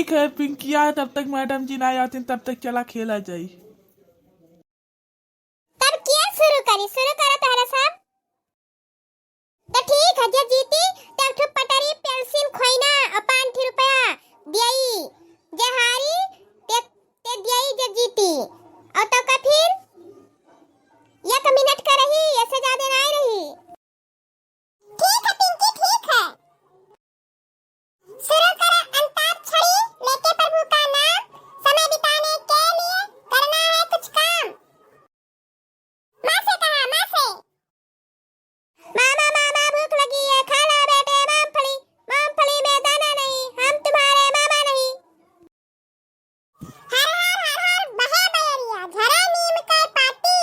ठीक है पिंकिया, तब तक मैडम जी ना आती तब तक चला खेला जाई। तब क्या शुरू करा तारा साहब। तो ठीक है, जे जीती तब ठुप पटारी पेंसिल खोइना और 5 रुपया दियाई, जे हारी ते दियाई जे जीती। और तो का फिर 1 मिनट का रही, ऐसे ज्यादा नहीं रही। ठीक है पिंकी, ठीक है। शुरू करो अंताक्षरी लेके प्रभु का नाम, समय बिताने के लिए करना है कुछ काम। माँ से कहा, माँ से। मामा मामा भूख लगी है, खा लो बेटे मूंगफली, मूंगफली में दाना नहीं, हम तुम्हारे मामा नहीं। हर हर हर हर बहे बयरिया, झरा नीम का पाती,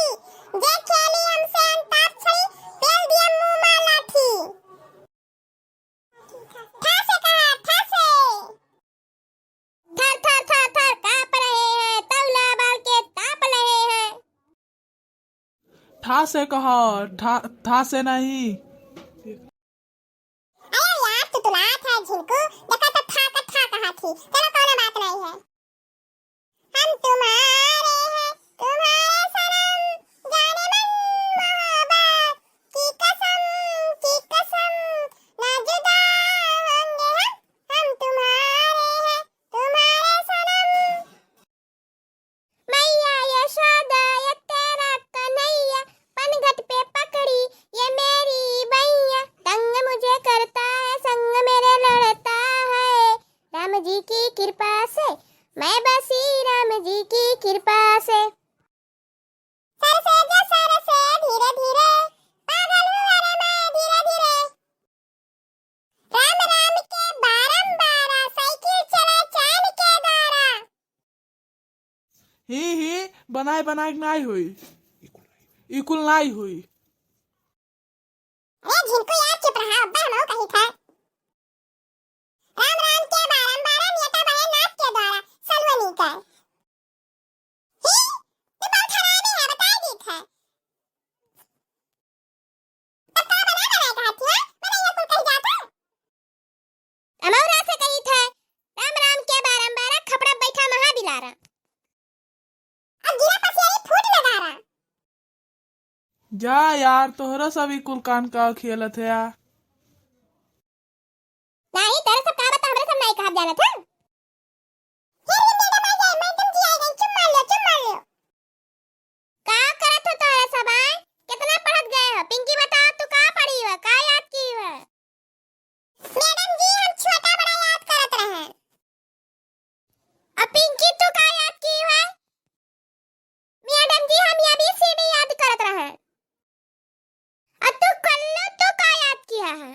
जे खेली हमसे अंताक्षरी, पेल दिया मुंह में लाठी। था से कहा, था से। थर थर थर थर कांप रहे हैं, तौला बाल के ताप रहे हैं। ठा से कहो, था से नहीं। अरे यार तुतलात है झिनको, देखा तो था का था कहा थी। चलो कोई बात नहीं है। हम तुम्हारे हैं, तुम्हारे सनम, जाने मन मोहब्बत की कसम, ना जुदा होंगे हम तुम्हारे हैं, तुम्हारे सनम। मैया यशोदा ये तेरा कन्हैया, पनघट पे पकड़ी ये मेरी बैया, तंग मुझे करता है संग मेरे लड़ता है, राम जी की कृपा से मैं बसी, राम जी की कृपा से। सर से जो सर से धीरे धीरे, पागल हुआ रे मैं धीरे धीरे, राम राम के बारंबारा, साइकिल चला चांद के द्वारा। ही बनाए बनाए नहीं हुई, इकुल नहीं हुई। अरे झिनको यार चुप रहा, अब्बा हम कही था। राम राम के बारंबारा, नियता बहे नाथ के द्वारा, सलवनी का। ही तू बहुत हरामी है, बता दी था। पत्ता बना कहा थी, मैंने ये कुल कही जाता। अमौरा से कही था, राम राम के बारंबारा, खपड़ा बैठा महा दिलारा, अब गिरा पसियारी फूट लगारा। जा यार, तोहरा सब इकुल कान का खेलत है यार। नहीं तेरे सब कहा बता, हमरे सब नहीं कहा जाना था। फिर मैडम आ जाए, मैडम जी आ गई, चुप मार लो, चुप मार लो। का करत हो तोरे सब आए? कितना पढ़त गए हो? पिंकी बताओ तू का पढ़ी हो, का याद की हो? मैडम जी हम छोटा बड़ा याद करत रहे। अब पिंकी तू का याद की हो? मैडम जी हम ABCD याद करत रहे। अब तू कल्लू तू का याद किया है?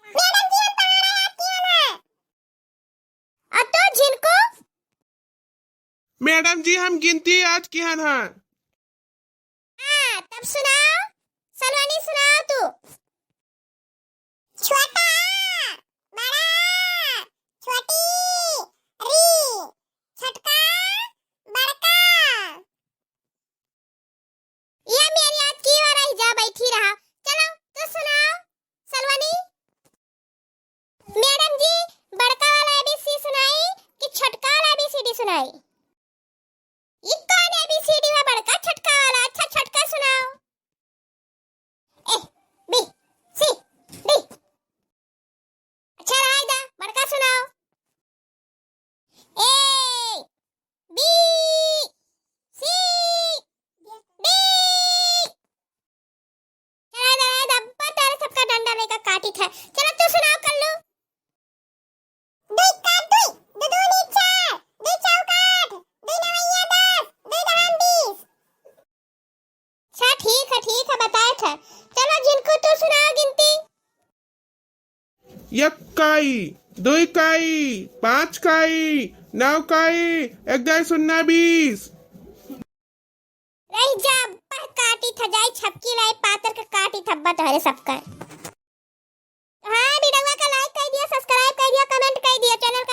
मैडम जी हम पढ़ा याद किया है। अब तो झिनको? मैडम जी हम गिनती आज की हन। हाँ तब सुनाओ, सलवानी सुनाओ तू। छोटा, बड़ा, छोटी, री, छटका, बड़का। ये मेरी याद की हो रही, जा बैठी रहा। चलो तू सुनाओ सलवानी। मैडम जी बड़का वाला ABCD सुनाई कि छोटका वाला ABCD सुनाई? ये कौन ABCD है बड़का छोटका वाला? अच्छा छोटका सुनाओ। A B C D। अच्छा राइदा बड़का सुनाओ। A B C D। राइदा अब्बा तेरे सबका डंडा लेकर काटी था। चलो तू सुनाओ कल्लू। दुई का दुई, दो दूनी चार, दुई चौका आठ, दुई नवैया 10, दुई दहम 20। अच्छा ठीक है बताया था। चलो जिनको तू सुनाओ गिनती। यक्काई, दुईकाई, 5काई, 9काई, 1.020। रही जा अब्बा काटी था, जाई छपकी लाई पातर का काटी थब्बा तोहरे सबका। हाँ वीडियो का लाइक कर दिया, सब्सक्राइब कर दिया, कमेंट कर दिया, चैनल का